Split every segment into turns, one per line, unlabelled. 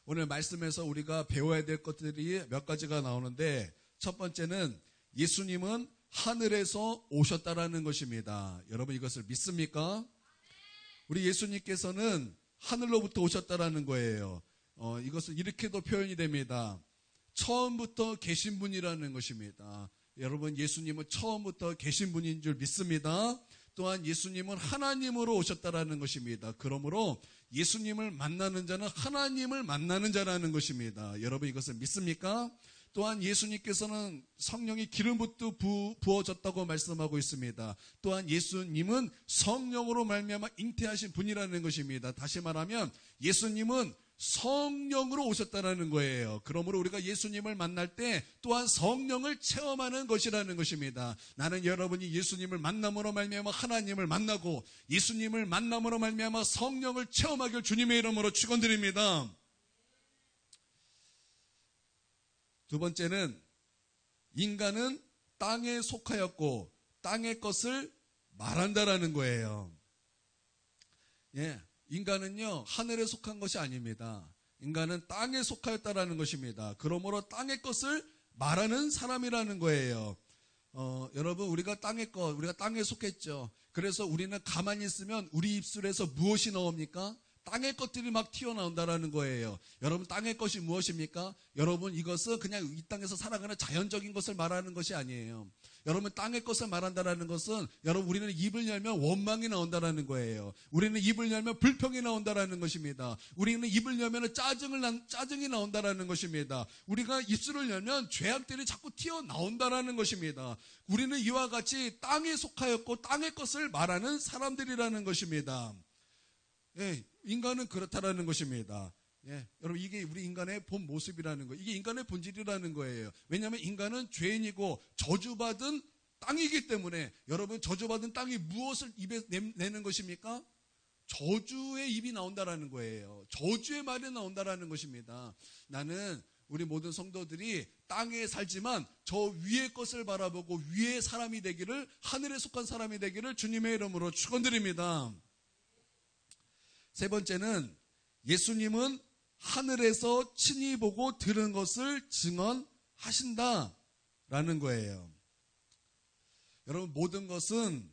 오늘 말씀에서 우리가 배워야 될 것들이 몇 가지가 나오는데, 첫 번째는 예수님은 하늘에서 오셨다라는 것입니다. 여러분 이것을 믿습니까? 우리 예수님께서는 하늘로부터 오셨다라는 거예요. 이것은 이렇게도 표현이 됩니다. 처음부터 계신 분이라는 것입니다. 여러분 예수님은 처음부터 계신 분인 줄 믿습니다. 또한 예수님은 하나님으로 오셨다라는 것입니다. 그러므로 예수님을 만나는 자는 하나님을 만나는 자라는 것입니다. 여러분 이것을 믿습니까? 또한 예수님께서는 성령이 기름부터 부어졌다고 말씀하고 있습니다. 또한 예수님은 성령으로 말미암아 잉태하신 분이라는 것입니다. 다시 말하면 예수님은 성령으로 오셨다는 거예요. 그러므로 우리가 예수님을 만날 때 또한 성령을 체험하는 것이라는 것입니다. 나는 여러분이 예수님을 만남으로 말미암아 하나님을 만나고 예수님을 만남으로 말미암아 성령을 체험하길 주님의 이름으로 축원드립니다. 두 번째는 인간은 땅에 속하였고 땅의 것을 말한다라는 거예요. 인간은요 하늘에 속한 것이 아닙니다. 인간은 땅에 속하였다라는 것입니다. 그러므로 땅의 것을 말하는 사람이라는 거예요. 여러분 우리가 우리가 땅에 속했죠. 그래서 우리는 가만히 있으면 우리 입술에서 무엇이 나옵니까? 땅의 것들이 막 튀어나온다라는 거예요. 여러분 땅의 것이 무엇입니까? 여러분 이것은 그냥 이 땅에서 살아가는 자연적인 것을 말하는 것이 아니에요. 여러분 땅의 것을 말한다라는 것은 여러분 우리는 입을 열면 원망이 나온다라는 거예요. 우리는 입을 열면 불평이 나온다라는 것입니다. 우리는 입을 열면 짜증이 나온다라는 것입니다. 우리가 입술을 열면 죄악들이 자꾸 튀어나온다라는 것입니다. 우리는 이와 같이 땅에 속하였고 땅의 것을 말하는 사람들이라는 것입니다. 인간은 그렇다라는 것입니다. 여러분 이게 우리 인간의 본 모습이라는 거예요. 이게 인간의 본질이라는 거예요. 왜냐하면 인간은 죄인이고 저주받은 땅이기 때문에 여러분 저주받은 땅이 무엇을 입에 내는 것입니까? 저주의 입이 나온다라는 거예요. 저주의 말이 나온다라는 것입니다. 나는 우리 모든 성도들이 땅에 살지만 저 위의 것을 바라보고 위의 사람이 되기를 하늘에 속한 사람이 되기를 주님의 이름으로 축원드립니다. 세 번째는 예수님은 하늘에서 친히 보고 들은 것을 증언하신다라는 거예요. 여러분 모든 것은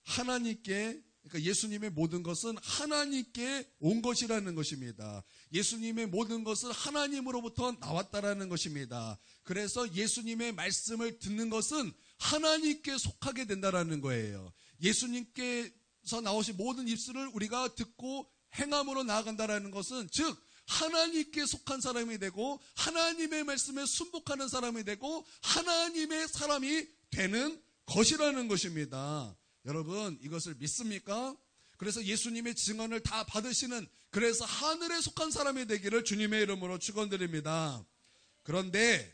하나님께 그러니까 예수님의 모든 것은 하나님께 온 것이라는 것입니다. 예수님의 모든 것은 하나님으로부터 나왔다라는 것입니다. 그래서 예수님의 말씀을 듣는 것은 하나님께 속하게 된다라는 거예요. 예수님께서 나오신 모든 입술을 우리가 듣고 행함으로 나아간다라는 것은 즉 하나님께 속한 사람이 되고 하나님의 말씀에 순복하는 사람이 되고 하나님의 사람이 되는 것이라는 것입니다. 여러분 이것을 믿습니까? 그래서 예수님의 증언을 다 받으시는 그래서 하늘에 속한 사람이 되기를 주님의 이름으로 축원드립니다. 그런데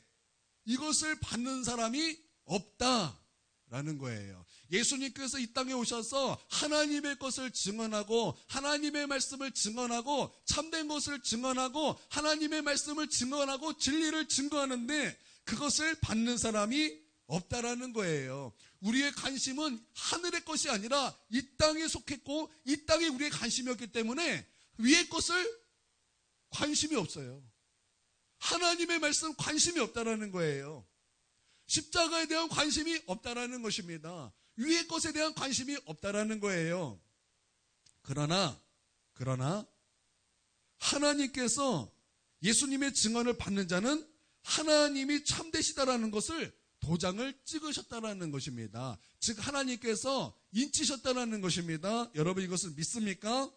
이것을 받는 사람이 없다라는 거예요. 예수님께서 이 땅에 오셔서 하나님의 것을 증언하고 하나님의 말씀을 증언하고 참된 것을 증언하고 하나님의 말씀을 증언하고 진리를 증거하는데 그것을 받는 사람이 없다라는 거예요. 우리의 관심은 하늘의 것이 아니라 이 땅에 속했고 이 땅에 우리의 관심이었기 때문에 위의 것을 관심이 없어요. 하나님의 말씀 관심이 없다라는 거예요. 십자가에 대한 관심이 없다라는 것입니다. 위의 것에 대한 관심이 없다라는 거예요. 그러나 하나님께서 예수님의 증언을 받는 자는 하나님이 참되시다라는 것을 도장을 찍으셨다라는 것입니다. 즉 하나님께서 인치셨다라는 것입니다. 여러분 이것을 믿습니까?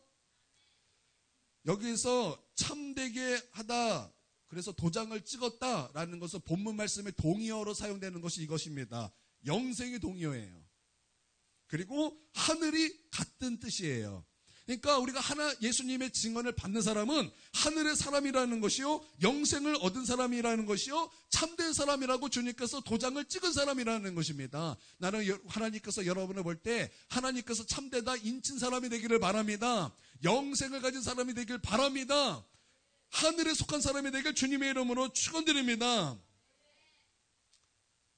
여기서 참되게 하다 그래서 도장을 찍었다라는 것은 본문 말씀의 동의어로 사용되는 것이 이것입니다. 영생의 동의어예요. 그리고 하늘이 같은 뜻이에요. 그러니까 우리가 예수님의 증언을 받는 사람은 하늘의 사람이라는 것이요 영생을 얻은 사람이라는 것이요 참된 사람이라고 주님께서 도장을 찍은 사람이라는 것입니다. 나는 하나님께서 여러분을 볼 때 하나님께서 참되다 인친 사람이 되기를 바랍니다. 영생을 가진 사람이 되길 바랍니다. 하늘에 속한 사람이 되길 주님의 이름으로 축원드립니다.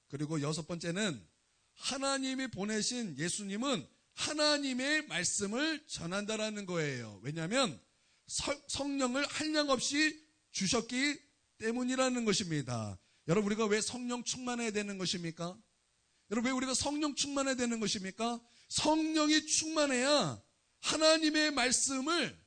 그리고 여섯 번째는 하나님이 보내신 예수님은 하나님의 말씀을 전한다라는 거예요. 왜냐하면 성령을 한량없이 주셨기 때문이라는 것입니다. 여러분, 우리가 왜 성령 충만해야 되는 것입니까? 여러분, 왜 우리가 성령 충만해야 되는 것입니까? 성령이 충만해야 하나님의 말씀을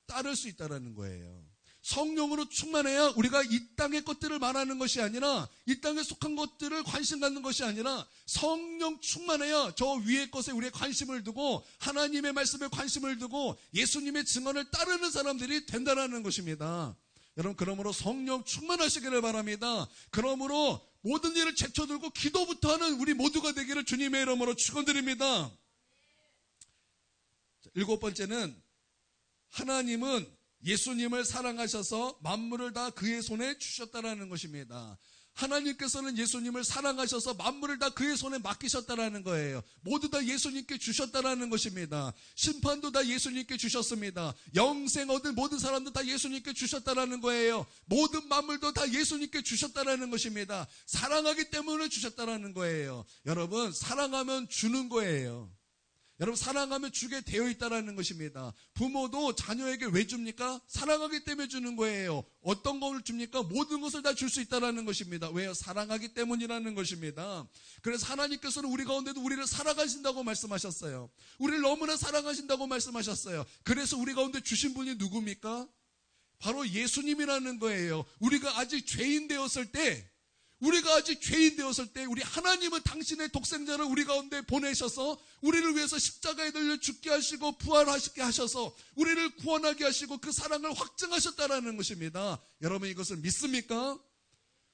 따를 수 있다는 거예요. 성령으로 충만해야 우리가 이 땅의 것들을 말하는 것이 아니라, 이 땅에 속한 것들을 관심 갖는 것이 아니라, 성령 충만해야 저 위의 것에 우리의 관심을 두고 하나님의 말씀에 관심을 두고 예수님의 증언을 따르는 사람들이 된다는 것입니다. 여러분, 그러므로 성령 충만하시기를 바랍니다. 그러므로 모든 일을 제쳐들고 기도부터 하는 우리 모두가 되기를 주님의 이름으로 축원드립니다. 7번째는, 하나님은 예수님을 사랑하셔서 만물을 다 그의 손에 주셨다라는 것입니다. 하나님께서는 예수님을 사랑하셔서 만물을 다 그의 손에 맡기셨다라는 거예요. 모두 다 예수님께 주셨다라는 것입니다. 심판도 다 예수님께 주셨습니다. 영생 얻은 모든 사람도 다 예수님께 주셨다라는 거예요. 모든 만물도 다 예수님께 주셨다라는 것입니다. 사랑하기 때문에 주셨다라는 거예요. 여러분, 사랑하면 주는 거예요. 여러분, 사랑하면 주게 되어 있다는 것입니다. 부모도 자녀에게 왜 줍니까? 사랑하기 때문에 주는 거예요. 어떤 것을 줍니까? 모든 것을 다 줄 수 있다는 것입니다. 왜요? 사랑하기 때문이라는 것입니다. 그래서 하나님께서는 우리 가운데도 우리를 사랑하신다고 말씀하셨어요. 우리를 너무나 사랑하신다고 말씀하셨어요. 그래서 우리 가운데 주신 분이 누굽니까? 바로 예수님이라는 거예요. 우리가 아직 죄인 되었을 때, 우리 하나님은 당신의 독생자를 우리 가운데 보내셔서 우리를 위해서 십자가에 달려 죽게 하시고 부활하시게 하셔서 우리를 구원하게 하시고 그 사랑을 확증하셨다라는 것입니다. 여러분, 이것을 믿습니까?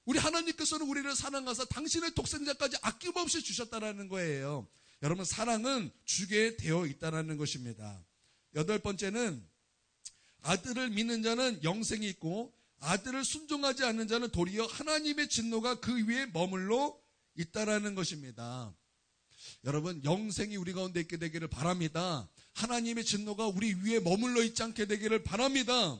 우리 하나님께서는 우리를 사랑하사 당신의 독생자까지 아낌없이 주셨다라는 거예요. 여러분, 사랑은 주게 되어 있다라는 것입니다. 8번째는, 아들을 믿는 자는 영생이 있고 아들을 순종하지 않는 자는 도리어 하나님의 진노가 그 위에 머물러 있다라는 것입니다. 여러분, 영생이 우리 가운데 있게 되기를 바랍니다. 하나님의 진노가 우리 위에 머물러 있지 않게 되기를 바랍니다.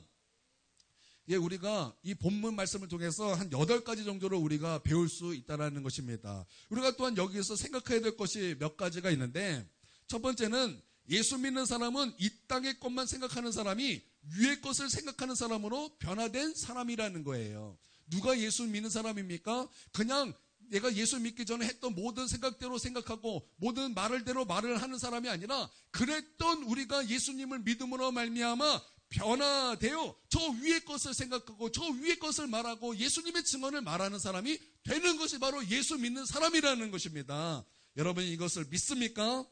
예, 우리가 이 본문 말씀을 통해서 한 8가지 정도로 우리가 배울 수 있다라는 것입니다. 우리가 또한 여기서 생각해야 될 것이 몇 가지가 있는데, 첫 번째는, 예수 믿는 사람은 이 땅의 것만 생각하는 사람이 위의 것을 생각하는 사람으로 변화된 사람이라는 거예요. 누가 예수 믿는 사람입니까? 그냥 내가 예수 믿기 전에 했던 모든 생각대로 생각하고 모든 말을대로 말을 하는 사람이 아니라, 그랬던 우리가 예수님을 믿음으로 말미암아 변화되어 저 위의 것을 생각하고 저 위의 것을 말하고 예수님의 증언을 말하는 사람이 되는 것이 바로 예수 믿는 사람이라는 것입니다. 여러분, 이것을 믿습니까?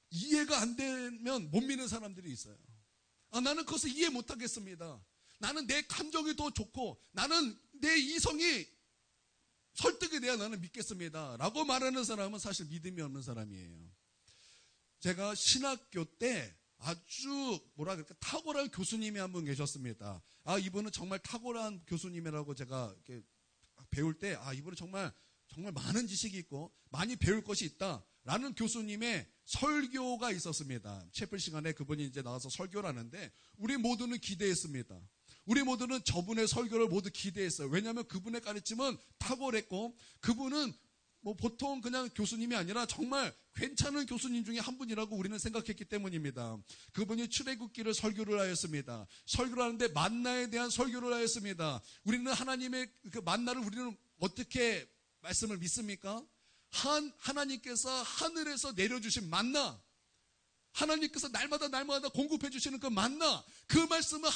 이해가 안 되면 못 믿는 사람들이 있어요. 나는 그것을 이해 못 하겠습니다. 나는 내 감정이 더 좋고 나는 내 이성이 설득이 돼야 나는 믿겠습니다 라고 말하는 사람은 사실 믿음이 없는 사람이에요. 제가 신학교 때 아주 탁월한 교수님이 한 분 계셨습니다. 이분은 정말 탁월한 교수님이라고 제가 이렇게 배울 때, 이분은 정말 많은 지식이 있고 많이 배울 것이 있다라는 교수님의 설교가 있었습니다. 채플 시간에 그분이 이제 나와서 설교를 하는데, 우리 모두는 기대했습니다. 우리 모두는 저분의 설교를 모두 기대했어요. 왜냐하면 그분의 가르침은 탁월했고, 그분은 보통 그냥 교수님이 아니라 정말 괜찮은 교수님 중에 한 분이라고 우리는 생각했기 때문입니다. 그분이 출애굽기를 설교를 하였습니다. 설교를 하는데 만나에 대한 설교를 하였습니다. 우리는 하나님의 그 만나를 우리는 어떻게 말씀을 믿습니까? 하나님께서 하늘에서 내려주신 만나, 하나님께서 날마다 공급해 주시는 그 만나, 그 말씀은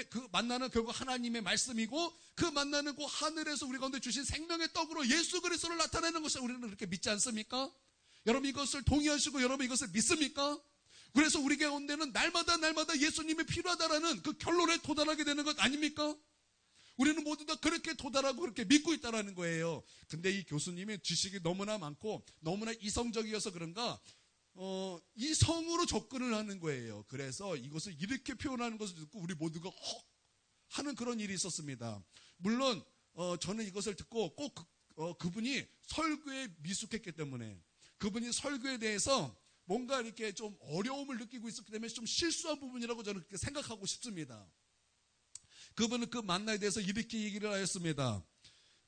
그 만나는 결국 하나님의 말씀이고, 그 만나는 그 하늘에서 우리 가운데 주신 생명의 떡으로 예수 그리스도를 나타내는 것을 우리는 그렇게 믿지 않습니까? 여러분, 이것을 동의하시고 여러분 이것을 믿습니까? 그래서 우리 가운데는 날마다 예수님이 필요하다라는 그 결론에 도달하게 되는 것 아닙니까? 우리는 모두 다 그렇게 도달하고 그렇게 믿고 있다라는 거예요. 근데 이 교수님이 지식이 너무나 많고 너무나 이성적이어서 그런가 이성으로 접근을 하는 거예요. 그래서 이것을 이렇게 표현하는 것을 듣고 우리 모두가 하는 그런 일이 있었습니다. 물론 저는 이것을 듣고 꼭 그분이 설교에 미숙했기 때문에, 그분이 설교에 대해서 뭔가 이렇게 좀 어려움을 느끼고 있었기 때문에 좀 실수한 부분이라고 저는 그렇게 생각하고 싶습니다. 그분은 그 만나에 대해서 이렇게 얘기를 하였습니다.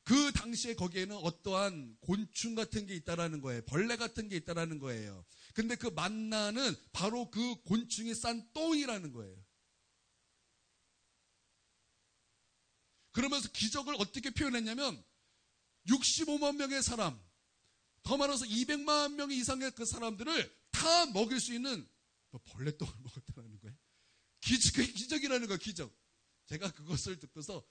그 당시에 거기에는 어떠한 곤충 같은 게 있다라는 거예요. 벌레 같은 게 있다라는 거예요. 근데 그 만나는 바로 그 곤충이 싼 똥이라는 거예요. 그러면서 기적을 어떻게 표현했냐면 65만 명의 사람, 더 많아서 200만 명 이상의 그 사람들을 다 먹일 수 있는 벌레똥을 먹었다는 거예요. 기적이라는 거예요. 기적. 제가 그것을 듣고서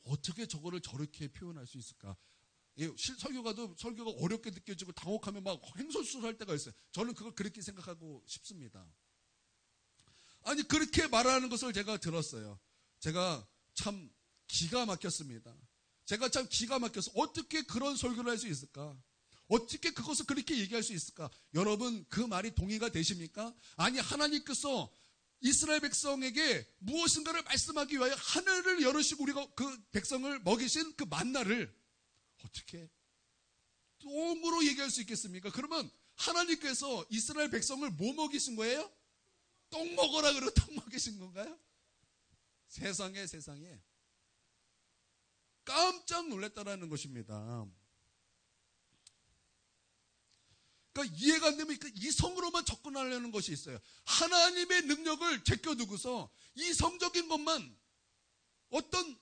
어떻게 저거를 저렇게 표현할 수 있을까? 설교가 어렵게 느껴지고 당혹하면 막 횡설수설 할 때가 있어요. 저는 그걸 그렇게 생각하고 싶습니다. 아니 그렇게 말하는 것을 제가 들었어요. 제가 참 기가 막혔습니다. 제가 참 기가 막혀서 어떻게 그런 설교를 할 수 있을까? 어떻게 그것을 그렇게 얘기할 수 있을까? 여러분 그 말이 동의가 되십니까? 아니 하나님께서 이스라엘 백성에게 무엇인가를 말씀하기 위하여 하늘을 열으시고 우리가 그 백성을 먹이신 그 만나를 어떻게 똥으로 얘기할 수 있겠습니까? 그러면 하나님께서 이스라엘 백성을 뭐 먹이신 거예요? 똥 먹어라 그러고 똥 먹이신 건가요? 세상에 깜짝 놀랐다라는 것입니다. 그러니까 이해가 안 되면 이성으로만 접근하려는 것이 있어요. 하나님의 능력을 제껴두고서 이성적인 것만 어떤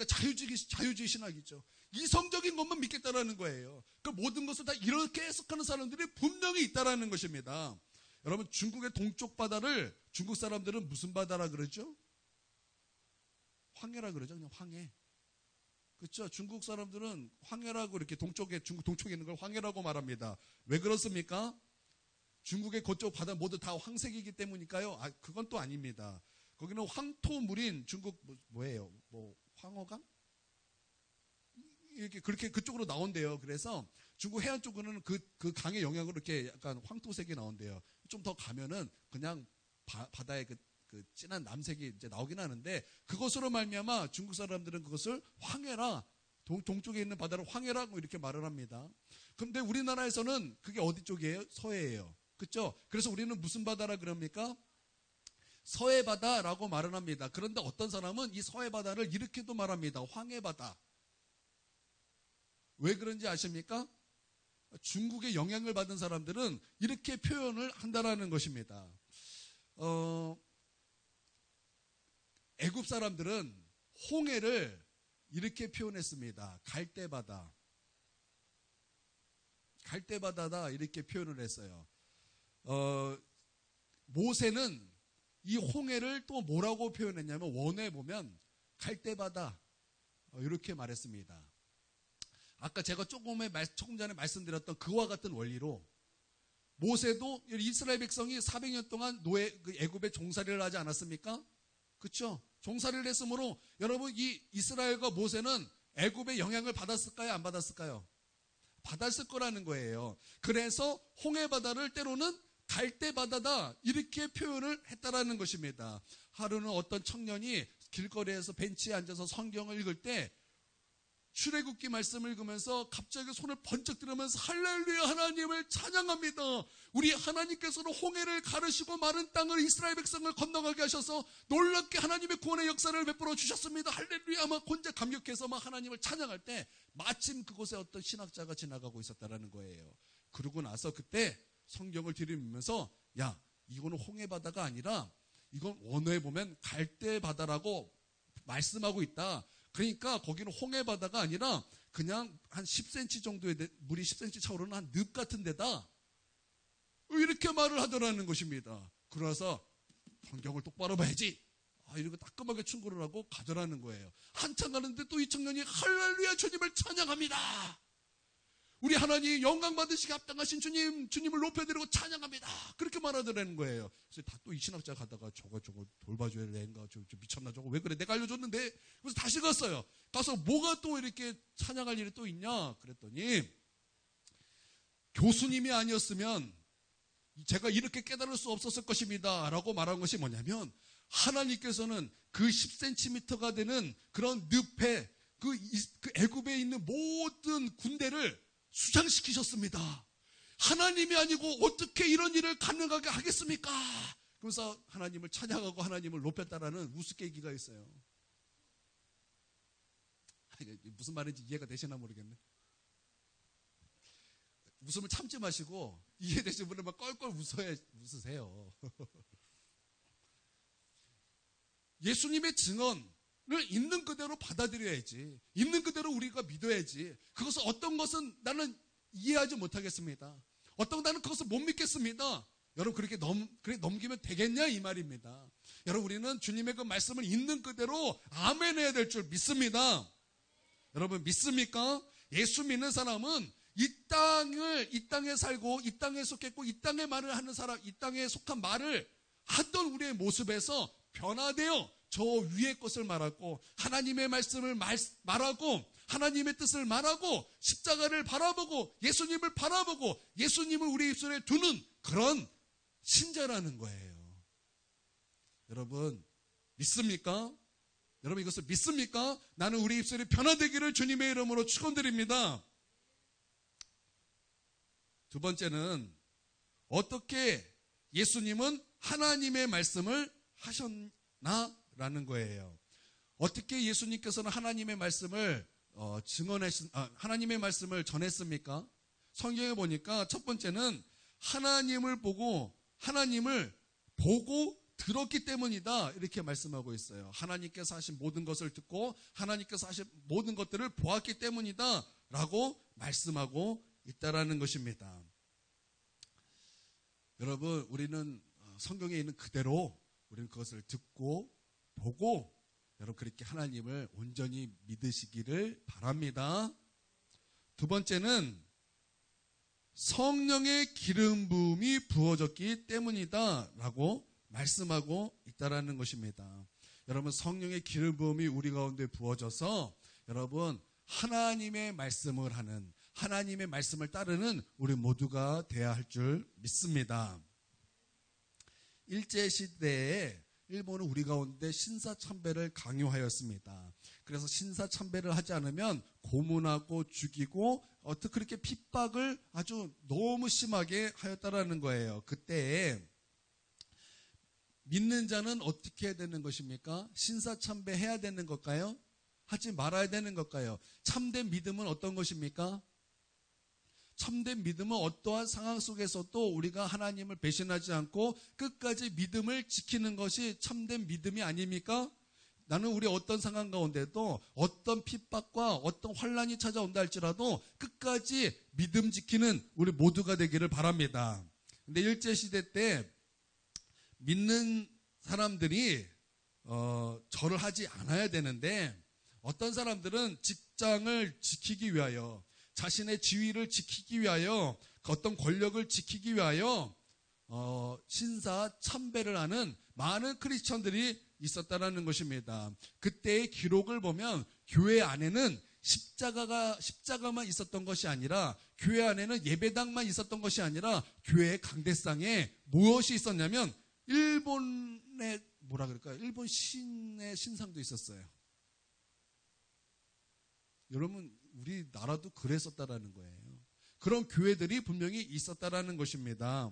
자유주의 신학이죠. 이성적인 것만 믿겠다라는 거예요. 그 모든 것을 다 이렇게 해석하는 사람들이 분명히 있다라는 것입니다. 여러분 중국의 동쪽 바다를 중국 사람들은 무슨 바다라 그러죠? 황해라 그러죠. 그냥 황해. 그렇죠. 중국 사람들은 황해라고 이렇게 중국 동쪽에 있는 걸 황해라고 말합니다. 왜 그렇습니까? 중국의 그쪽 바다 모두 다 황색이기 때문일까요? 그건 또 아닙니다. 거기는 황토물인 중국 뭐예요? 황허강? 이렇게 그렇게 그쪽으로 나온대요. 그래서 중국 해안 쪽은 그 강의 영향으로 이렇게 약간 황토색이 나온대요. 좀 더 가면은 그냥 바다에 그 진한 남색이 이제 나오긴 하는데 그것으로 말미암아 중국 사람들은 그것을 황해라, 동쪽에 있는 바다를 황해라고 이렇게 말을 합니다. 그런데 우리나라에서는 그게 어디 쪽이에요? 서해예요. 그렇죠? 그래서 우리는 무슨 바다라 그럽니까? 서해바다라고 말을 합니다. 그런데 어떤 사람은 이 서해바다를 이렇게도 말합니다. 황해바다. 왜 그런지 아십니까? 중국의 영향을 받은 사람들은 이렇게 표현을 한다라는 것입니다. 애굽 사람들은 홍해를 이렇게 표현했습니다. 갈대바다. 갈대바다다 이렇게 표현을 했어요. 모세는 이 홍해를 또 뭐라고 표현했냐면 원어에 보면 갈대바다 이렇게 말했습니다. 아까 제가 조금 전에 말씀드렸던 그와 같은 원리로 모세도 이스라엘 백성이 400년 동안 애굽에 종살이를 하지 않았습니까? 그렇죠? 종살이를 했으므로 여러분 이 이스라엘과 모세는 애굽의 영향을 받았을까요? 안 받았을까요? 받았을 거라는 거예요. 그래서 홍해바다를 때로는 갈대바다다 이렇게 표현을 했다라는 것입니다. 하루는 어떤 청년이 길거리에서 벤치에 앉아서 성경을 읽을 때 출애굽기 말씀을 읽으면서 갑자기 손을 번쩍 들으면서 할렐루야 하나님을 찬양합니다. 우리 하나님께서는 홍해를 가르시고 마른 땅을 이스라엘 백성을 건너가게 하셔서 놀랍게 하나님의 구원의 역사를 베풀어 주셨습니다. 할렐루야 막 혼자 감격해서 막 하나님을 찬양할 때 마침 그곳에 어떤 신학자가 지나가고 있었다라는 거예요. 그러고 나서 그때 성경을 들이밀면서 야 이거는 홍해바다가 아니라 이건 원어에 보면 갈대바다라고 말씀하고 있다. 그러니까 거기는 홍해바다가 아니라 그냥 한 10cm 정도의 물이 10cm 차오르는 한 늪 같은 데다 이렇게 말을 하더라는 것입니다. 그래서 성경을 똑바로 봐야지. 이렇게 따끔하게 충고를 하고 가더라는 거예요. 한참 가는데 또 이 청년이 할렐루야 주님을 찬양합니다. 우리 하나님 영광 받으시기 합당하신 주님을 높여드리고 찬양합니다. 그렇게 말하더라는 거예요. 그래서 다 또 이 신학자 가다가 저거 돌봐줘야 되는가? 저 미쳤나 저거 왜 그래? 내가 알려줬는데. 그래서 다시 갔어요. 가서 뭐가 또 이렇게 찬양할 일이 또 있냐? 그랬더니 교수님이 아니었으면 제가 이렇게 깨달을 수 없었을 것입니다. 라고 말한 것이 뭐냐면 하나님께서는 그 10cm가 되는 그런 늪에 그 애굽에 있는 모든 군대를 수장시키셨습니다. 하나님이 아니고 어떻게 이런 일을 가능하게 하겠습니까? 그래서 하나님을 찬양하고 하나님을 높였다라는 우스갯기가 있어요. 무슨 말인지 이해가 되시나 모르겠네. 웃음을 참지 마시고 이해되시는 분은 막 껄껄 웃으세요. 예수님의 증언을 있는 그대로 받아들여야지. 있는 그대로 우리가 믿어야지. 그것은 어떤 것은 나는 이해하지 못하겠습니다. 어떤 나는 그것을 못 믿겠습니다. 여러분 그렇게 넘기면 되겠냐 이 말입니다. 여러분 우리는 주님의 그 말씀을 있는 그대로 아멘 해야 될 줄 믿습니다. 여러분 믿습니까? 예수 믿는 사람은 이 땅에 살고 이 땅에 속했고 이 땅의 말을 하는 사람, 이 땅에 속한 말을 하던 우리의 모습에서 변화되어 저 위의 것을 말하고 하나님의 말씀을 말하고 하나님의 뜻을 말하고 십자가를 바라보고 예수님을 바라보고 예수님을 우리 입술에 두는 그런 신자라는 거예요. 여러분 믿습니까? 여러분 이것을 믿습니까? 나는 우리 입술이 변화되기를 주님의 이름으로 축원드립니다. 두 번째는 어떻게 예수님은 하나님의 말씀을 하셨나라는 거예요. 어떻게 예수님께서는 하나님의 말씀을 하나님의 말씀을 전했습니까? 성경에 보니까 첫 번째는 하나님을 보고 들었기 때문이다 이렇게 말씀하고 있어요. 하나님께서 하신 모든 것을 듣고 하나님께서 하신 모든 것들을 보았기 때문이다 라고 말씀하고 있다라는 것입니다. 여러분 우리는 성경에 있는 그대로 우리는 그것을 듣고 보고 여러분 그렇게 하나님을 온전히 믿으시기를 바랍니다. 두 번째는 성령의 기름 부음이 부어졌기 때문이다 라고 말씀하고 있다라는 것입니다. 여러분 성령의 기름 부음이 우리 가운데 부어져서 여러분 하나님의 말씀을 하는 하나님의 말씀을 따르는 우리 모두가 되어야 할 줄 믿습니다. 일제시대에 일본은 우리 가운데 신사참배를 강요하였습니다. 그래서 신사참배를 하지 않으면 고문하고 죽이고 그렇게 핍박을 아주 너무 심하게 하였다라는 거예요. 그때 믿는 자는 어떻게 해야 되는 것입니까? 신사참배 해야 되는 걸까요? 하지 말아야 되는 걸까요? 참된 믿음은 어떤 것입니까? 참된 믿음은 어떠한 상황 속에서도 우리가 하나님을 배신하지 않고 끝까지 믿음을 지키는 것이 참된 믿음이 아닙니까? 나는 우리 어떤 상황 가운데도 어떤 핍박과 어떤 환난이 찾아온다 할지라도 끝까지 믿음 지키는 우리 모두가 되기를 바랍니다. 근데 일제시대 때 믿는 사람들이 절을 하지 않아야 되는데 어떤 사람들은 직장을 지키기 위하여 자신의 지위를 지키기 위하여 어떤 권력을 지키기 위하여 신사 참배를 하는 많은 크리스천들이 있었다라는 것입니다. 그때의 기록을 보면 교회 안에는 십자가만 있었던 것이 아니라 교회 안에는 예배당만 있었던 것이 아니라 교회의 강대상에 무엇이 있었냐면 일본의 일본 신의 신상도 있었어요. 여러분 우리나라도 그랬었다라는 거예요. 그런 교회들이 분명히 있었다라는 것입니다.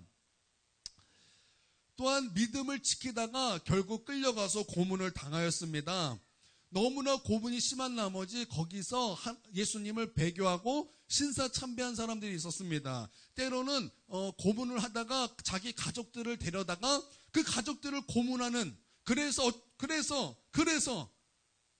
또한 믿음을 지키다가 결국 끌려가서 고문을 당하였습니다. 너무나 고문이 심한 나머지 거기서 예수님을 배교하고 신사참배한 사람들이 있었습니다. 때로는 고문을 하다가 자기 가족들을 데려다가 그 가족들을 고문하는 그래서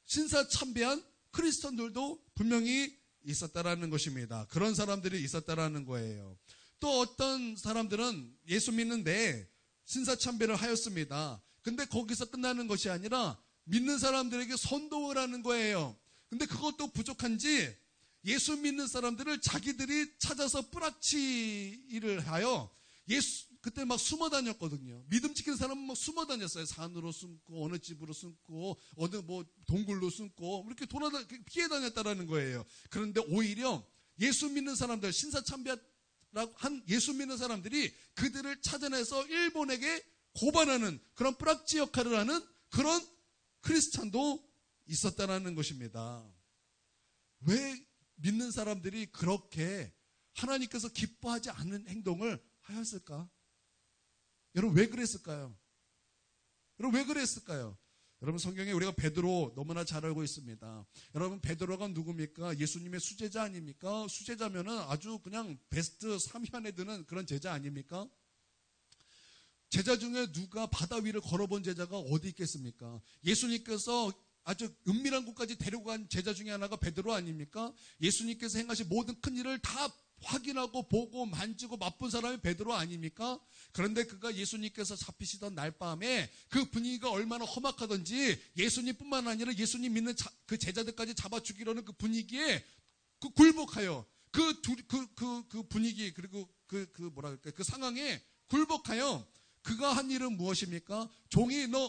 신사참배한 크리스천들도 분명히 있었다라는 것입니다. 그런 사람들이 있었다라는 거예요. 또 어떤 사람들은 예수 믿는데 신사참배를 하였습니다. 근데 거기서 끝나는 것이 아니라 믿는 사람들에게 선동을 하는 거예요. 근데 그것도 부족한지 예수 믿는 사람들을 자기들이 찾아서 뿌락치기를 하여 그때 막 숨어 다녔거든요. 믿음 지키는 사람은 막 숨어 다녔어요. 산으로 숨고 어느 집으로 숨고 어느 동굴로 숨고 이렇게 피해 다녔다라는 거예요. 그런데 오히려 예수 믿는 사람들 신사참배라고 한 예수 믿는 사람들이 그들을 찾아내서 일본에게 고발하는 그런 뿌락지 역할을 하는 그런 크리스찬도 있었다라는 것입니다. 왜 믿는 사람들이 그렇게 하나님께서 기뻐하지 않는 행동을 하였을까? 여러분 왜 그랬을까요? 여러분 성경에 우리가 베드로 너무나 잘 알고 있습니다. 여러분 베드로가 누굽니까? 예수님의 수제자 아닙니까? 수제자면은 아주 그냥 베스트 3위 안에 드는 그런 제자 아닙니까? 제자 중에 누가 바다 위를 걸어본 제자가 어디 있겠습니까? 예수님께서 아주 은밀한 곳까지 데리고 간 제자 중에 하나가 베드로 아닙니까? 예수님께서 행하신 모든 큰 일을 다 확인하고 보고 만지고 맛본 사람이 베드로 아닙니까? 그런데 그가 예수님께서 잡히시던 날 밤에 그 분위기가 얼마나 험악하던지 예수님뿐만 아니라 예수님 믿는 그 제자들까지 잡아 죽이려는 그 분위기에 굴복하여 그 분위기 그리고 그 상황에 굴복하여 그가 한 일은 무엇입니까?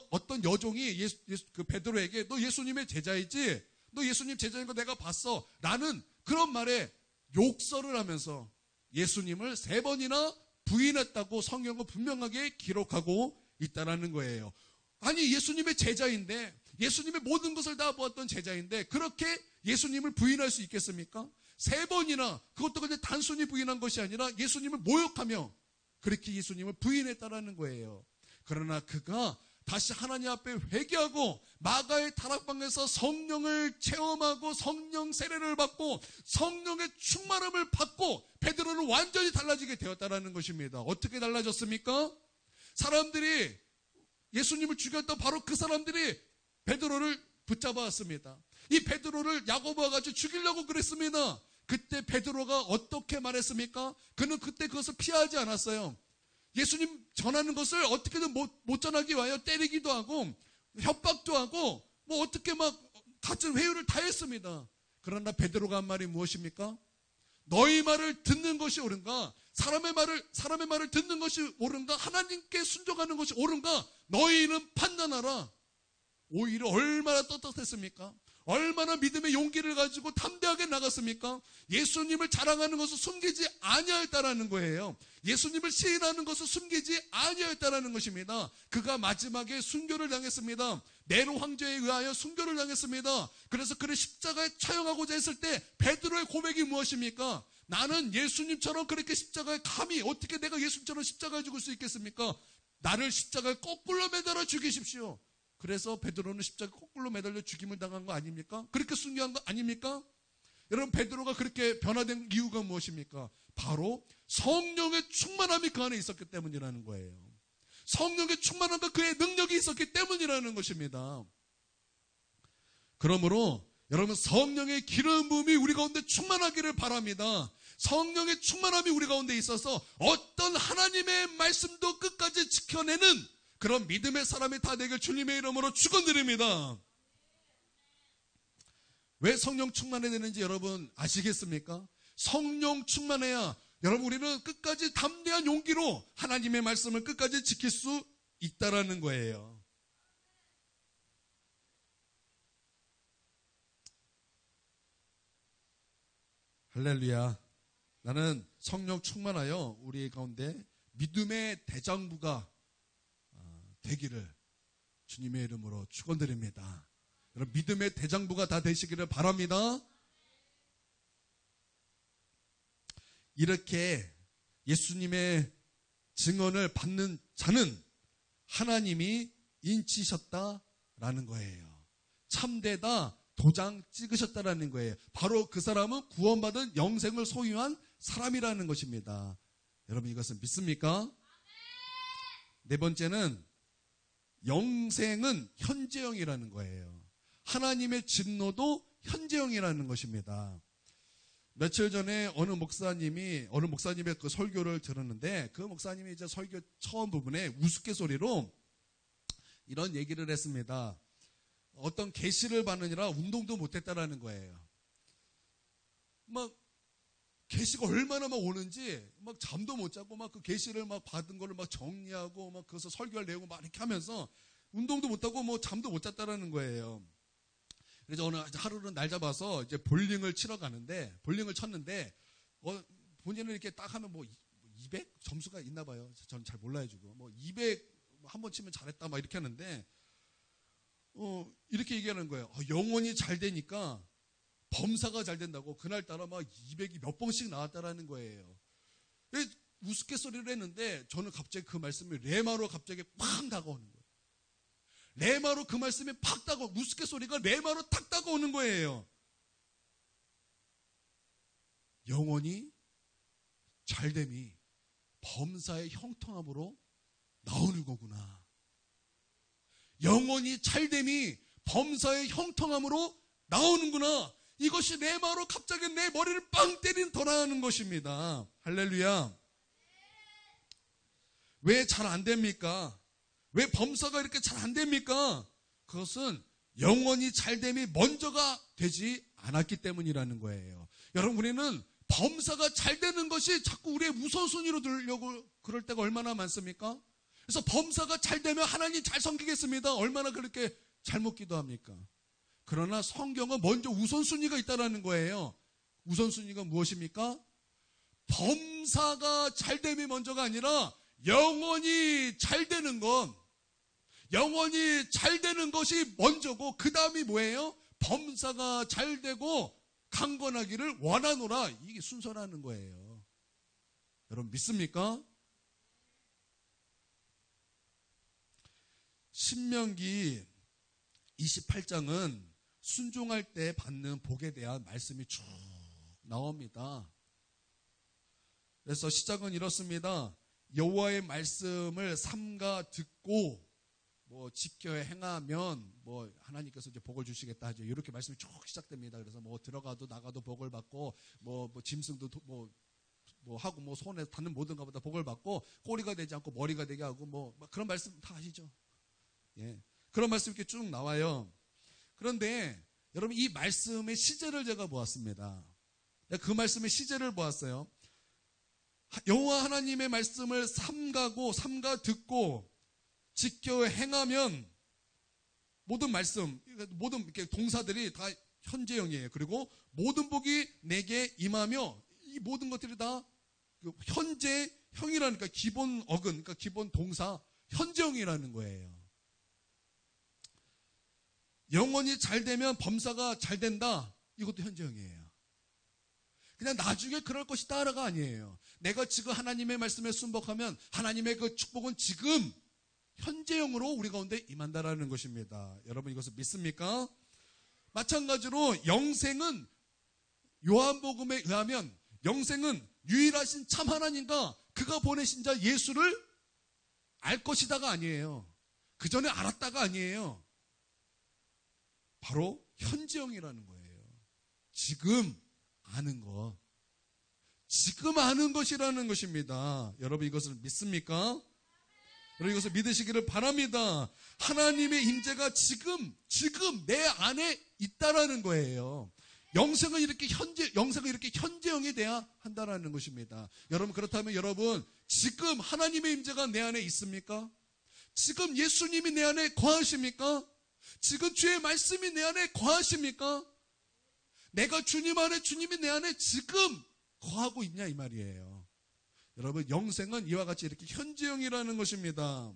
어떤 여종이 그 베드로에게 너 예수님의 제자이지? 너 예수님 제자인 거 내가 봤어. 라는 그런 말에 욕설을 하면서 예수님을 3번이나 부인했다고 성경은 분명하게 기록하고 있다라는 거예요. 아니 예수님의 제자인데 예수님의 모든 것을 다 보았던 제자인데 그렇게 예수님을 부인할 수 있겠습니까? 3번이나 그것도 그냥 단순히 부인한 것이 아니라 예수님을 모욕하며 그렇게 예수님을 부인했다라는 거예요. 그러나 그가 다시 하나님 앞에 회개하고 마가의 다락방에서 성령을 체험하고 성령 세례를 받고 성령의 충만함을 받고 베드로는 완전히 달라지게 되었다라는 것입니다. 어떻게 달라졌습니까? 사람들이 예수님을 죽였던 바로 그 사람들이 베드로를 붙잡아왔습니다. 이 베드로를 야고보와 같이 죽이려고 그랬습니다. 그때 베드로가 어떻게 말했습니까? 그는 그때 그것을 피하지 않았어요. 예수님 전하는 것을 어떻게든 못 전하기 위하여 때리기도 하고 협박도 하고 뭐 어떻게 막 같은 회유를 다 했습니다. 그러나 베드로가 한 말이 무엇입니까? 너희 말을 듣는 것이 옳은가? 사람의 말을 듣는 것이 옳은가? 하나님께 순종하는 것이 옳은가? 너희는 판단하라. 오히려 얼마나 떳떳했습니까? 얼마나 믿음의 용기를 가지고 담대하게 나갔습니까? 예수님을 자랑하는 것을 숨기지 아니하였다라는 거예요. 예수님을 시인하는 것을 숨기지 아니하였다라는 것입니다. 그가 마지막에 순교를 당했습니다. 네로 황제에 의하여 순교를 당했습니다. 그래서 그를 십자가에 처형하고자 했을 때 베드로의 고백이 무엇입니까? 나는 예수님처럼 그렇게 십자가에 감히 어떻게 내가 예수님처럼 십자가에 죽을 수 있겠습니까? 나를 십자가에 거꾸로 매달아 죽이십시오. 그래서 베드로는 십자가에 거꾸로 매달려 죽임을 당한 거 아닙니까? 그렇게 순교한 거 아닙니까? 여러분 베드로가 그렇게 변화된 이유가 무엇입니까? 바로 성령의 충만함이 그 안에 있었기 때문이라는 거예요. 성령의 충만함과 그의 능력이 있었기 때문이라는 것입니다. 그러므로 여러분 성령의 기름 부음이 우리 가운데 충만하기를 바랍니다. 성령의 충만함이 우리 가운데 있어서 어떤 하나님의 말씀도 끝까지 지켜내는 그런 믿음의 사람이 다 되길 주님의 이름으로 축원드립니다. 왜 성령 충만해야 되는지 여러분 아시겠습니까? 성령 충만해야 여러분 우리는 끝까지 담대한 용기로 하나님의 말씀을 끝까지 지킬 수 있다라는 거예요. 할렐루야. 나는 성령 충만하여 우리 가운데 믿음의 대장부가 되기를 주님의 이름으로 축원드립니다. 여러분 믿음의 대장부가 다 되시기를 바랍니다. 이렇게 예수님의 증언을 받는 자는 하나님이 인치셨다라는 거예요. 참되다 도장 찍으셨다라는 거예요. 바로 그 사람은 구원받은 영생을 소유한 사람이라는 것입니다. 여러분 이것은 믿습니까? 네 번째는 영생은 현재형이라는 거예요. 하나님의 진노도 현재형이라는 것입니다. 며칠 전에 어느 목사님의 그 설교를 들었는데 그 목사님이 이제 설교 처음 부분에 우스갯소리로 이런 얘기를 했습니다. 어떤 계시를 받느니라 운동도 못했다라는 거예요. 막 계시가 얼마나 막 오는지 막 잠도 못 자고 막 그 계시를 막 받은 거를 막 정리하고 막 그래서 설교할 내용을 막 이렇게 하면서 운동도 못 하고 뭐 잠도 못 잤다라는 거예요. 그래서 어느 하루는 날 잡아서 이제 볼링을 치러 가는데 볼링을 쳤는데 본인은 이렇게 딱 하면 뭐 200 점수가 있나 봐요. 저는 잘 몰라가지고 뭐 200 한 번 치면 잘했다 막 이렇게 하는데 이렇게 얘기하는 거예요. 영혼이 잘 되니까 범사가 잘 된다고 그날따라 막 200이 몇 번씩 나왔다라는 거예요. 우스갯소리를 했는데 저는 갑자기 그 말씀이 레마로 갑자기 팍 다가오는 거예요. 레마로 그 말씀이 팍 다가오, 우스갯소리가 레마로 탁 다가오는 거예요. 영원히 잘됨이 범사의 형통함으로 나오는 거구나. 영원히 잘됨이 범사의 형통함으로 나오는구나. 이것이 레마로 갑자기 내 머리를 빵 때린 도라는 것입니다. 할렐루야. 왜 잘 안 됩니까? 왜 범사가 이렇게 잘 안 됩니까? 그것은 영원히 잘됨이 먼저가 되지 않았기 때문이라는 거예요. 여러분, 우리는 범사가 잘 되는 것이 자꾸 우리의 우선순위로 들려고 그럴 때가 얼마나 많습니까? 그래서 범사가 잘 되면 하나님 잘 섬기겠습니다. 얼마나 그렇게 잘못 기도합니까? 그러나 성경은 먼저 우선순위가 있다는 거예요. 우선순위가 무엇입니까? 범사가 잘됨이 먼저가 아니라 영원히 잘 되는 건, 영원히 잘 되는 것이 먼저고, 그 다음이 뭐예요? 범사가 잘 되고 강건하기를 원하노라. 이게 순서라는 거예요. 여러분 믿습니까? 신명기 28장은 순종할 때 받는 복에 대한 말씀이 쭉 나옵니다. 그래서 시작은 이렇습니다. 여호와의 말씀을 삼가 듣고 지켜 행하면 하나님께서 이제 복을 주시겠다 하죠. 이렇게 말씀이 쭉 시작됩니다. 그래서 들어가도 나가도 복을 받고 짐승도 하고 손에 닿는 모든 것보다 복을 받고 꼬리가 되지 않고 머리가 되게 하고 그런 말씀 다 아시죠? 예. 그런 말씀 이렇게 쭉 나와요. 그런데 여러분, 이 말씀의 시제를 제가 보았습니다. 그 말씀의 시제를 보았어요. 여호와 하나님의 말씀을 삼가 듣고 지켜 행하면, 모든 말씀, 모든 동사들이 다 현재형이에요. 그리고 모든 복이 내게 임하며, 이 모든 것들이 다 현재형이라니까, 기본 어근, 그러니까 기본 동사 현재형이라는 거예요. 영원히 잘 되면 범사가 잘 된다. 이것도 현재형이에요. 그냥 나중에 그럴 것이다가 아니에요. 내가 지금 하나님의 말씀에 순복하면 하나님의 그 축복은 지금 현재형으로 우리 가운데 임한다라는 것입니다. 여러분 이것을 믿습니까? 마찬가지로 영생은, 요한복음에 의하면 영생은 유일하신 참 하나님과 그가 보내신 자 예수를 알 것이다가 아니에요. 그 전에 알았다가 아니에요. 바로 현재형이라는 거예요. 지금 아는 것. 지금 아는 것이라는 것입니다. 여러분 이것을 믿습니까? 여러분 이것을 믿으시기를 바랍니다. 하나님의 임재가 지금 내 안에 있다라는 거예요. 영생은 이렇게 현재형이 돼야 한다라는 것입니다. 여러분, 그렇다면 여러분, 지금 하나님의 임재가 내 안에 있습니까? 지금 예수님이 내 안에 거하십니까? 지금 주의 말씀이 내 안에 거하십니까? 내가 주님 안에, 주님이 내 안에 지금 거하고 있냐 이 말이에요. 여러분, 영생은 이와 같이 이렇게 현재형이라는 것입니다.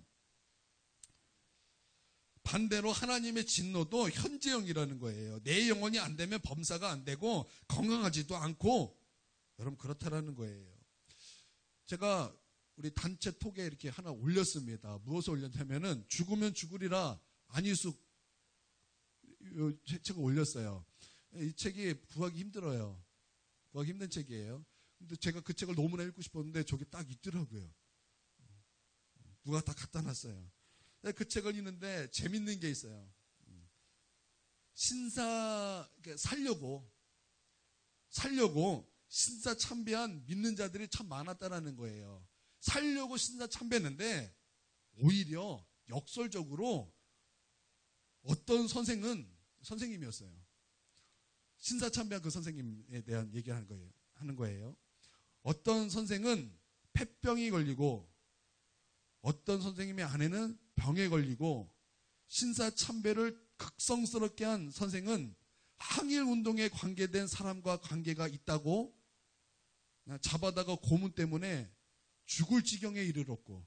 반대로 하나님의 진노도 현재형이라는 거예요. 내 영혼이 안 되면 범사가 안 되고 건강하지도 않고, 여러분 그렇다라는 거예요. 제가 우리 단체 톡에 이렇게 하나 올렸습니다. 무엇을 올렸냐면은 죽으면 죽으리라 안희숙 책을 올렸어요. 이 책이 구하기 힘들어요. 구하기 힘든 책이에요. 근데 제가 그 책을 너무나 읽고 싶었는데 저기 딱 있더라고요. 누가 다 갖다 놨어요. 그 책을 읽는데 재밌는 게 있어요. 살려고 신사 참배한 믿는 자들이 참 많았다라는 거예요. 살려고 신사 참배했는데 오히려 역설적으로 어떤 선생님이었어요. 신사 참배한 그 선생님에 대한 얘기를 하는 거예요. 어떤 선생은 폐병이 걸리고 어떤 선생님의 아내는 병에 걸리고, 신사 참배를 극성스럽게 한 선생은 항일 운동에 관계된 사람과 관계가 있다고 잡아다가 고문 때문에 죽을 지경에 이르렀고,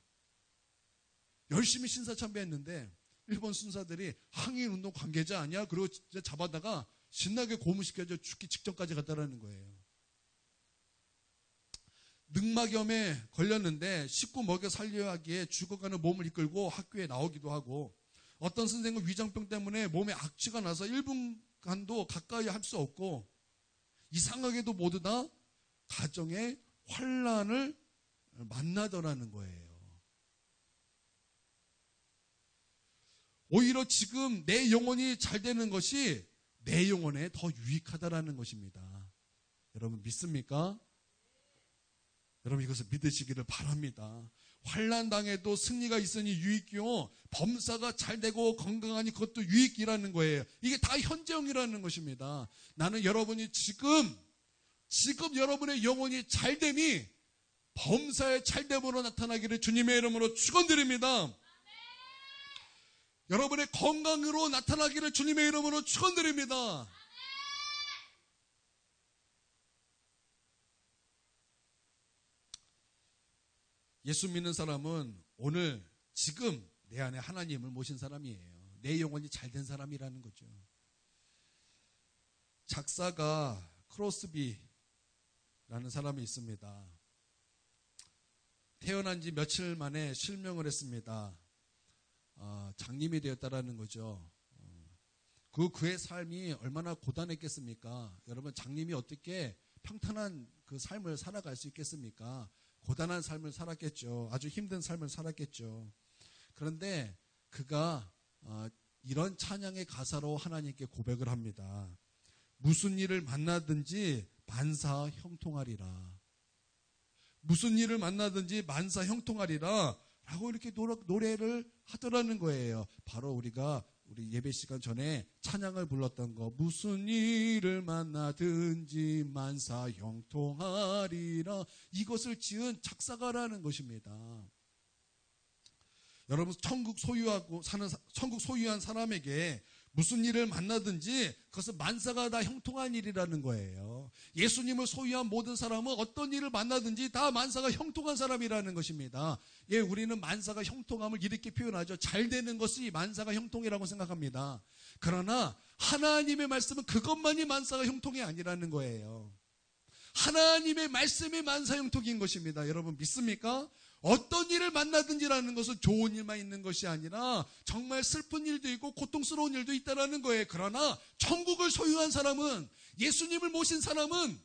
열심히 신사 참배했는데 일본 순사들이 항일 운동 관계자 아니야? 그리고 잡아다가 신나게 고문시켜서 죽기 직전까지 갔다라는 거예요. 늑막염에 걸렸는데 식구 먹여 살려야 하기에 죽어가는 몸을 이끌고 학교에 나오기도 하고, 어떤 선생은 위장병 때문에 몸에 악취가 나서 1분간도 가까이 할 수 없고, 이상하게도 모두 다 가정의 환난을 만나더라는 거예요. 오히려 지금 내 영혼이 잘 되는 것이 내 영혼에 더 유익하다라는 것입니다. 여러분 믿습니까? 여러분 이것을 믿으시기를 바랍니다. 환난 당해도 승리가 있으니 유익이요, 범사가 잘 되고 건강하니 그것도 유익이라는 거예요. 이게 다 현재형이라는 것입니다. 나는 여러분이 지금 여러분의 영혼이 잘됨이 범사의 잘됨으로 나타나기를 주님의 이름으로 축원드립니다. 여러분의 건강으로 나타나기를 주님의 이름으로 축원드립니다. 예수 믿는 사람은 오늘 지금 내 안에 하나님을 모신 사람이에요. 내 영혼이 잘된 사람이라는 거죠. 작사가 크로스비라는 사람이 있습니다. 태어난 지 며칠 만에 실명을 했습니다. 장님이 되었다라는 거죠. 그의 삶이 얼마나 고단했겠습니까? 여러분, 장님이 어떻게 평탄한 그 삶을 살아갈 수 있겠습니까? 고단한 삶을 살았겠죠. 아주 힘든 삶을 살았겠죠. 그런데 그가 이런 찬양의 가사로 하나님께 고백을 합니다. 무슨 일을 만나든지 만사 형통하리라. 무슨 일을 만나든지 만사 형통하리라 라고 이렇게 노래를 하더라는 거예요. 바로 우리 예배 시간 전에 찬양을 불렀던 거, 무슨 일을 만나든지 만사 형통하리라, 이것을 지은 작사가라는 것입니다. 여러분, 천국 소유한 사람에게 무슨 일을 만나든지 그것은 만사가 다 형통한 일이라는 거예요. 예수님을 소유한 모든 사람은 어떤 일을 만나든지 다 만사가 형통한 사람이라는 것입니다. 예, 우리는 만사가 형통함을 이렇게 표현하죠. 잘 되는 것이 만사가 형통이라고 생각합니다. 그러나 하나님의 말씀은 그것만이 만사가 형통이 아니라는 거예요. 하나님의 말씀이 만사 형통인 것입니다. 여러분 믿습니까? 어떤 일을 만나든지라는 것은 좋은 일만 있는 것이 아니라 정말 슬픈 일도 있고 고통스러운 일도 있다라는 거예요. 그러나 천국을 소유한 사람은, 예수님을 모신 사람은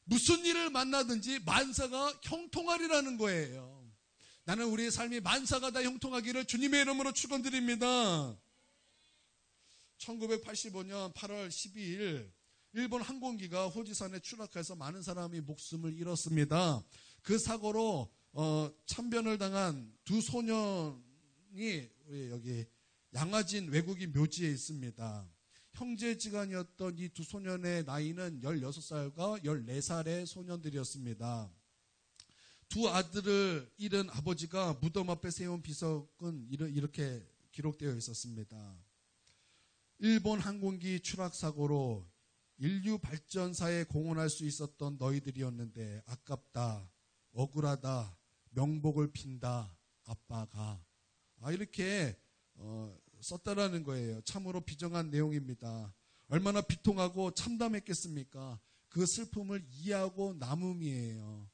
무슨 일을 만나든지 만사가 형통하리라는 거예요. 나는 우리의 삶이 만사가 다 형통하기를 주님의 이름으로 축원드립니다. 1985년 8월 12일 일본 항공기가 호지산에 추락해서 많은 사람이 목숨을 잃었습니다. 그 사고로 참변을 당한 두 소년이 우리 여기 양화진 외국인 묘지에 있습니다. 형제지간이었던 이 두 소년의 나이는 16살과 14살의 소년들이었습니다. 두 아들을 잃은 아버지가 무덤 앞에 세운 비석은 이렇게 기록되어 있었습니다. 일본 항공기 추락 사고로 인류 발전사에 공헌할 수 있었던 너희들이었는데 아깝다, 억울하다, 명복을 빈다, 아빠가. 이렇게 썼다라는 거예요. 참으로 비정한 내용입니다. 얼마나 비통하고 참담했겠습니까? 그 슬픔을 이해하고 남음이에요.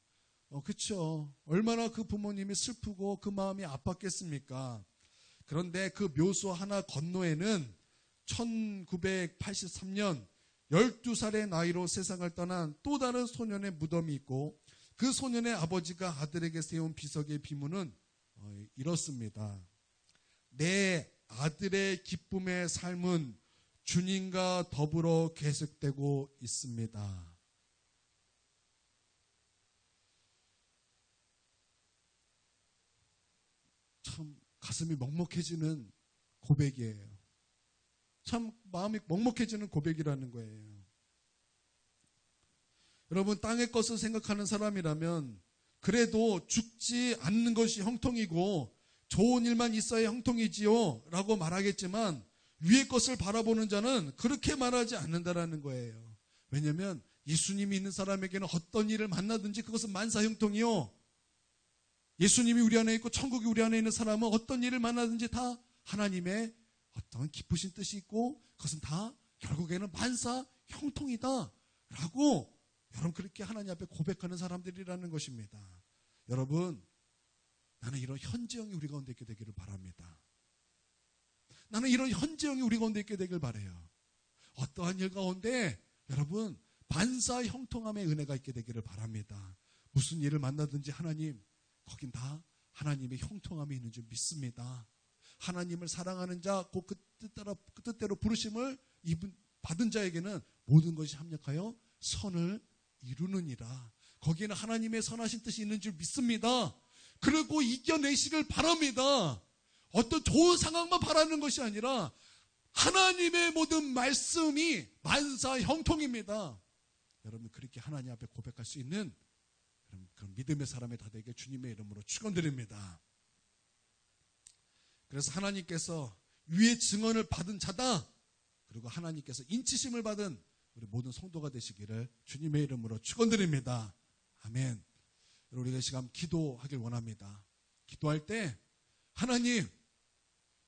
그렇죠. 얼마나 그 부모님이 슬프고 그 마음이 아팠겠습니까? 그런데 그 묘소 하나 건너에는 1983년 12살의 나이로 세상을 떠난 또 다른 소년의 무덤이 있고, 그 소년의 아버지가 아들에게 세운 비석의 비문은 이렇습니다. 내 아들의 기쁨의 삶은 주님과 더불어 계속되고 있습니다. 참 가슴이 먹먹해지는 고백이에요. 참 마음이 먹먹해지는 고백이라는 거예요. 여러분, 땅의 것을 생각하는 사람이라면 그래도 죽지 않는 것이 형통이고 좋은 일만 있어야 형통이지요 라고 말하겠지만, 위의 것을 바라보는 자는 그렇게 말하지 않는다라는 거예요. 왜냐하면 예수님이 있는 사람에게는 어떤 일을 만나든지 그것은 만사 형통이요, 예수님이 우리 안에 있고 천국이 우리 안에 있는 사람은 어떤 일을 만나든지 다 하나님의 어떤 기쁘신 뜻이 있고 그것은 다 결국에는 만사 형통이다 라고, 여러분 그렇게 하나님 앞에 고백하는 사람들이라는 것입니다. 여러분, 나는 이런 현지형이 우리 가운데 있게 되기를 바랍니다. 나는 이런 현재형이 우리 가운데 있게 되길 바라요. 어떠한 일 가운데 여러분 반사 형통함의 은혜가 있게 되기를 바랍니다. 무슨 일을 만나든지 하나님, 거긴 다 하나님의 형통함이 있는 줄 믿습니다. 하나님을 사랑하는 자, 곧 그 뜻대로 부르심을 받은 자에게는 모든 것이 합력하여 선을 이루느니라. 거기에는 하나님의 선하신 뜻이 있는 줄 믿습니다. 그리고 이겨내시길 바랍니다. 어떤 좋은 상황만 바라는 것이 아니라 하나님의 모든 말씀이 만사 형통입니다. 여러분 그렇게 하나님 앞에 고백할 수 있는 그런 믿음의 사람이 다 되게 주님의 이름으로 축원드립니다. 그래서 하나님께서 위의 증언을 받은 자다. 그리고 하나님께서 인치심을 받은 우리 모든 성도가 되시기를 주님의 이름으로 축원드립니다. 아멘. 우리가 이 시간 기도하길 원합니다. 기도할 때 하나님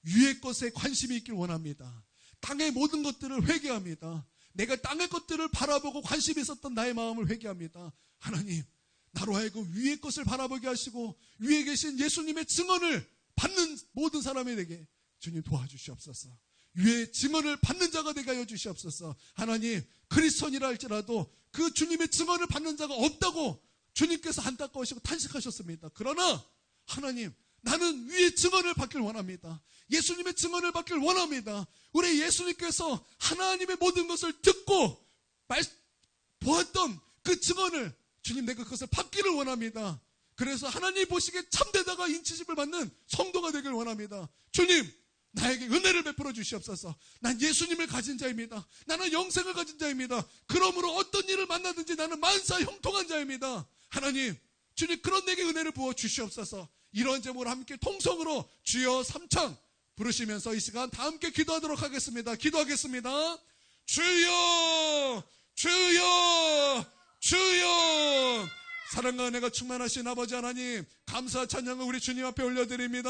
위의 것에 관심이 있길 원합니다. 땅의 모든 것들을 회개합니다. 내가 땅의 것들을 바라보고 관심이 있었던 나의 마음을 회개합니다. 하나님 나로 하여금 위의 것을 바라보게 하시고 위에 계신 예수님의 증언을 받는 모든 사람에게 주님 도와주시옵소서. 위의 증언을 받는 자가 되게 하여 주시옵소서. 하나님 그리스도인이라 할지라도 그 주님의 증언을 받는 자가 없다고 주님께서 안타까우시고 탄식하셨습니다. 그러나 하나님 나는 위의 증언을 받길 원합니다. 예수님의 증언을 받길 원합니다. 우리 예수님께서 하나님의 모든 것을 듣고 보았던 그 증언을 주님 내가 그것을 받기를 원합니다. 그래서 하나님 보시기에 참되다가 인치심을 받는 성도가 되길 원합니다. 주님 나에게 은혜를 베풀어 주시옵소서. 난 예수님을 가진 자입니다. 나는 영생을 가진 자입니다. 그러므로 어떤 일을 만나든지 나는 만사 형통한 자입니다. 하나님 주님 그런 내게 은혜를 부어 주시옵소서. 이런 제목으로 함께 통성으로 주여 삼창 부르시면서 이 시간 다 함께 기도하도록 하겠습니다. 기도하겠습니다. 주여 주여 주여. 사랑과 은혜가 충만하신 아버지 하나님 감사 찬양을 우리 주님 앞에 올려드립니다.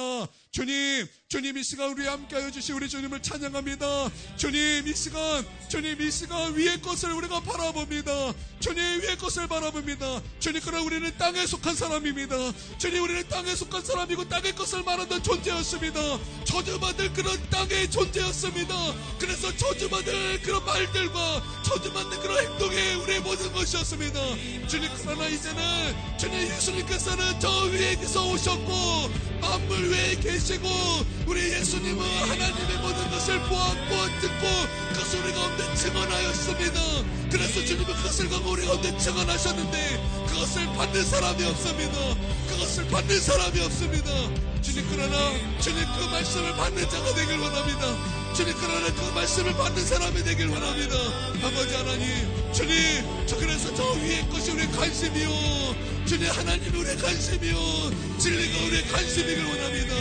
주님 이 시간 우리 함께하여 주시 우리 주님을 찬양합니다. 주님 이 시간 위의 것을 우리가 바라봅니다. 주님 위의 것을 바라봅니다. 주님 그러나 우리는 땅에 속한 사람입니다. 주님 우리는 땅에 속한 사람이고 땅의 것을 말하는 존재였습니다. 저주받을 그런 땅의 존재였습니다. 그래서 저주받을 그런 말들과 저주받는 그런 행동에 우리의 모든 것이었습니다. 주님 그러나 이제는 주님 예수님께서는 저 위에 계서 오셨고 만물 외에 계시고 우리 예수님은 하나님의 모든 것을 보았고 듣고 그것을 우리 가운데 증언하였습니다. 그래서 주님은 그것을 가고 우리 가운데 증언하셨는데 그것을 받는 사람이 없습니다. 그것을 받는 사람이 없습니다. 주님 그러나 주님 그 말씀을 받는 자가 되길 원합니다. 주님 그러나 그 말씀을 받는 사람이 되길 원합니다. 아버지 하나님 주님 그래서 저 위의 것이 우리의 관심이요 주님 하나님이 우리의 관심이요 진리가 우리의 관심이길 원합니다.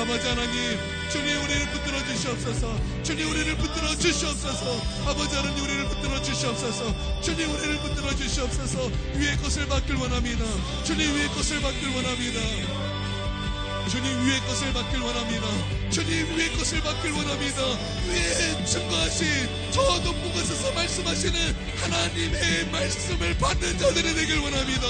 아버지 하나님 주님 우리를 붙들어 주시옵소서. 주님 우리를 붙들어 주시옵소서. 아버지 하나님 우리를 붙들어 주시옵소서. 주님 우리를 붙들어 주시옵소서. 위의 것을 받길 원합니다. 주님 위의 것을 받길 원합니다. 주님 위의 것을 받길 원합니다. 주님 위의 것을 받길 원합니다. 위에 증거하신 저 높은 곳에서 말씀하시는 하나님의 말씀을 받는 자들이 되길 원합니다.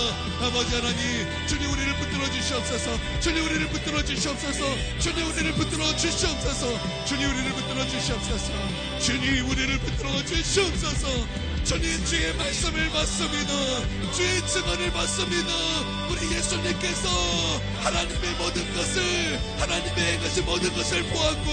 아버지 하나님 주님 우리를 붙들어 주시옵소서. 주님 우리를 붙들어 주시옵소서. 주님 우리를 붙들어 주시옵소서. 주님 우리를 붙들어 주시옵소서. 주님 우리를 붙들어 주시옵소서. 주님 주의 말씀을 받습니다. 주의 증언을 받습니다. 우리 예수님께서 하나님의 모든 것을 하나님의 행하신 모든 것을 보았고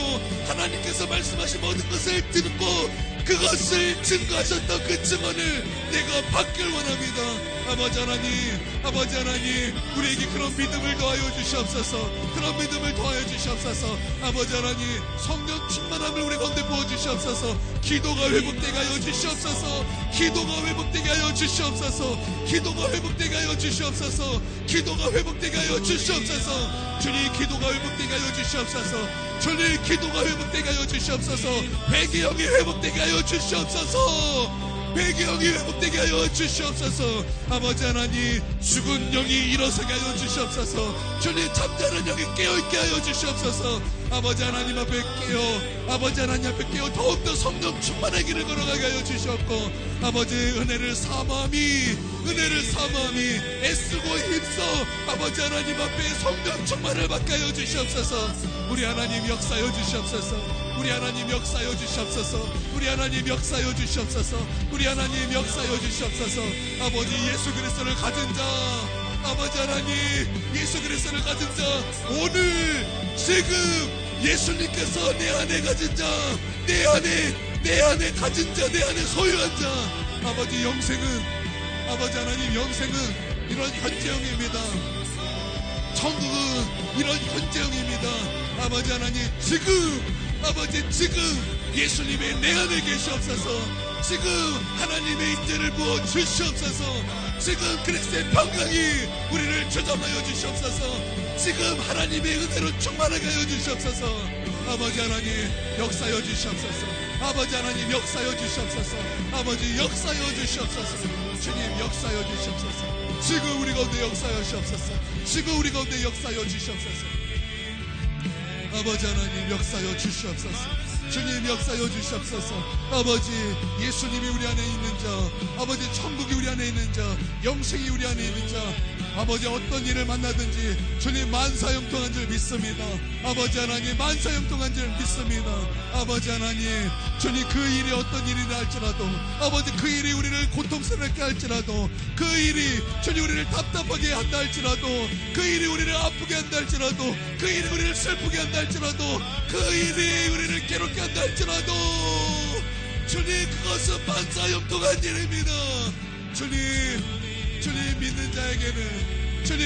하나님께서 말씀하신 모든 것을 듣고 그것을 증거하셨던 그 증언을 내가 받길 원합니다. 아버지 하나님 우리에게 그런 믿음을 더하여 주시옵소서. 그런 믿음을 더하여 주시옵소서. 아버지 하나님 성령 충만함을 우리 가운데 부어주시옵소서. 기도가 회복되게 하여 주시옵소서. 기도가 회복되게 하여 주시옵소서. 기도가 회복되게 하여 주시옵소서. 기도가 회복되게 하여 주시옵소서. 주님 기도가 회복되게 하여 주시옵소서. 주님 기도가 회복되게 하여 주시옵소서. 회개형이 회복되게 하여 주시옵소서. 배경이 회복되게 하여 주시옵소서. 아버지 하나님, 죽은 영이 일어서게 하여 주시옵소서. 주님, 잠자는 영이 깨어있게 하여 주시옵소서. 아버지 하나님 앞에 아버지 하나님 앞에 더욱더 성령 충만의 길을 걸어가게 하여 주시옵고, 아버지 은혜를 사모함이 애쓰고 힘써 아버지 하나님 앞에 성령 충만을 받게 하여 주시옵소서. 우리 하나님 역사여 주시옵소서. 우리 하나님 역사여 주시옵소서. 우리 하나님 역사여 주시옵소서. 우리 하나님 역사여 주시옵소서. 아버지 예수 그리스도를 가진 자, 아버지 하나님 예수 그리스도를 가진 자, 오늘 지금 예수님께서 내 안에 가진 자, 내 안에 가진 자, 내 안에 소유한 자, 아버지 영생은, 아버지 하나님 영생은 이런 현재형입니다. 천국은 이런 현재형입니다. 아버지 하나님, 지금 예수님의 내 안에 계시옵소서. 지금 하나님의 인재를 부어 주시옵소서. 지금 그리스도의 평강이 우리를 조정하여 주시옵소서. 지금 하나님의 은혜로 충만하게 하여 주시옵소서. 아버지 하나님 역사여 주시옵소서. 아버지 하나님 역사여 주시옵소서. 아버지 역사여 주시옵소서. 주님 역사여 주시옵소서. 지금 우리 가운데 역사여 주시옵소서. 지금 우리 가운데 역사여 주시옵소서. 아버지 하나님 역사여 주시옵소서. 주님 역사여 주시옵소서. 아버지 예수님이 우리 안에 있는 자, 아버지 천국이 우리 안에 있는 자, 영생이 우리 안에 있는 자, 아버지 어떤 일을 만나든지 주님 만사형통한 줄 믿습니다. 아버지 하나님 만사형통한 줄 믿습니다. 아버지 하나님, 주님 그 일이 어떤 일이라 할지라도, 아버지 그 일이 우리를 고통스럽게 할지라도, 그 일이 주님 우리를 답답하게 한다 할지라도, 그 일이 우리를 아프게 한다 할지라도, 그 일이 우리를 슬프게 한다 할지라도, 그 일이 우리를 괴롭게 한다 할지라도, 주님 그것은 만사형통한 일입니다. 주님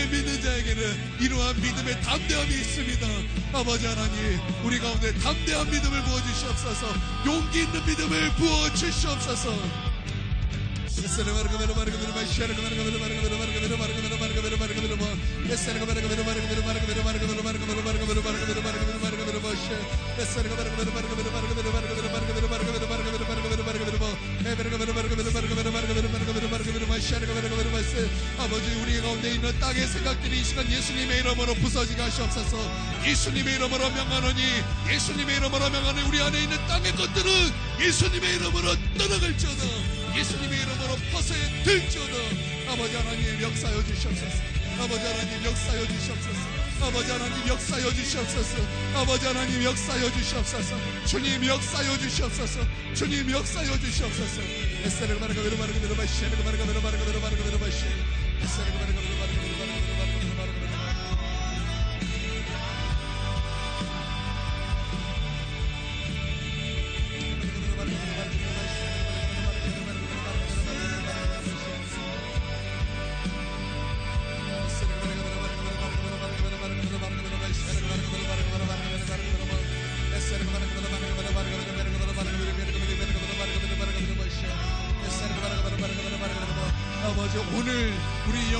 믿는 자에게는 이러한 믿음의 담대함이 있습니다. 아버지 하나님, 우리 가운데 담대한 믿음을 부어주시옵소서. 용기 있는 믿음을 부어주시옵소서. 아버지 우리 가운데 있는 땅의 생각들이 이 시간 예수님의 이름으로 부서지게 하시옵소서. 예수님의 이름으로 명하노니, 예수님의 이름으로 명하니 우리 안에 있는 땅의 것들은 예수님의 이름으로 떠나갈지어다. 예수님의 이름으로 퍼서에 들지어다. 아버지 하나님 역사여 주시옵소서. 아버지 하나님 역사여 주시옵소서. 아버지 하나님 역사여 주시옵소서. 아버지 하나님 역사여 주시옵소서. 주님 역사여 주시옵소서. 주님 역사여 주시옵소서. 에스테르 바르가 베르 바르가 베르 바시 에르 바르가 베르 바르가 베르 바르가 베르 바시 에스테르 바르가 베르 바르가 베르 바르가 베르 바르가 베르 바르가 베르 아버지 오늘 우리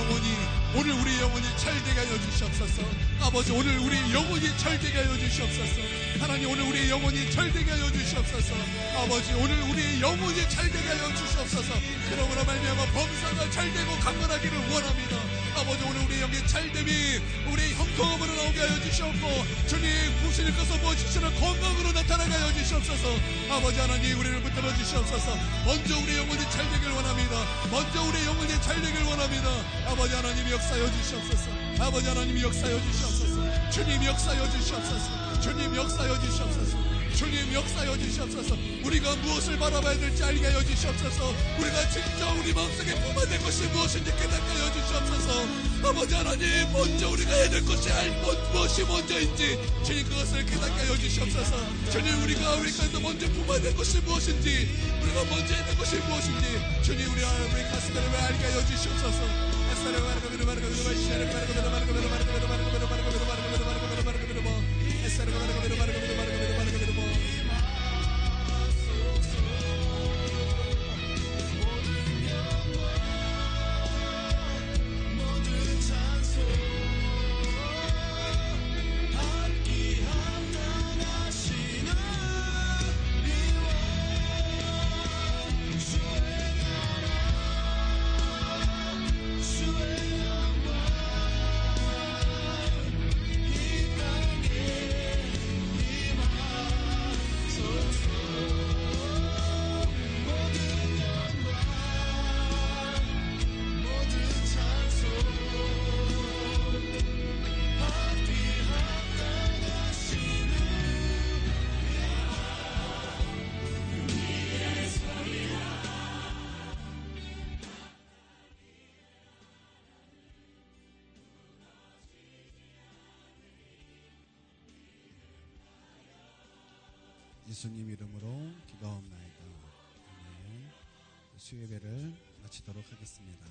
영혼이 잘되게 하여 주시옵소서. 아버지 오늘 우리 영혼이 잘되게 하여 주시옵소서. 하나님 오늘 우리 영혼이 잘되게 하여 주시옵소서. 아버지 오늘 우리 영혼이 잘되게 하여 주시옵소서. 그러므로 말미암아 범사가 잘되고 강건하기를 원합니다. 아버지 오늘 우리 영의 잘됨이 우리 형통함으로 나오게 하여 주시옵고, 주님 부시님께서 모시시는 건강으로 나타나게 하여 주시옵소서. 아버지 하나님 우리를 붙들어 주시옵소서. 먼저 우리 영혼이 잘되길 원합니다. 먼저 우리 영혼이 잘되길 원합니다. 아버지 하나님 역사여 주시옵소서. 아버지 하나님 역사여 주시옵소서. 주님 역사여 주시옵소서. 주님 역사여 주시옵소서. 주님 역사여 주시옵소서. 우리가 무엇을 바라봐야 될지 알게 하여 주시옵소서. 우리가 진짜 우리 마음속에 품어낼 것이 무엇인지 깨닫게 하여 주시옵소서. 아버지 하나님 먼저 우리가 해야 될 것이 무엇이 먼저인지 주님 그것을 깨닫게 하여 주시옵소서. 주님 우리가 먼저 품어낼 것이 무엇인지, 우리가 먼저 해야 될 것이 무엇인지 주님 우리 가슴에 알게 하여 주시옵소서. 예수님 이름으로 기도하옵나이다. 아멘. 수요예배를 마치도록 하겠습니다.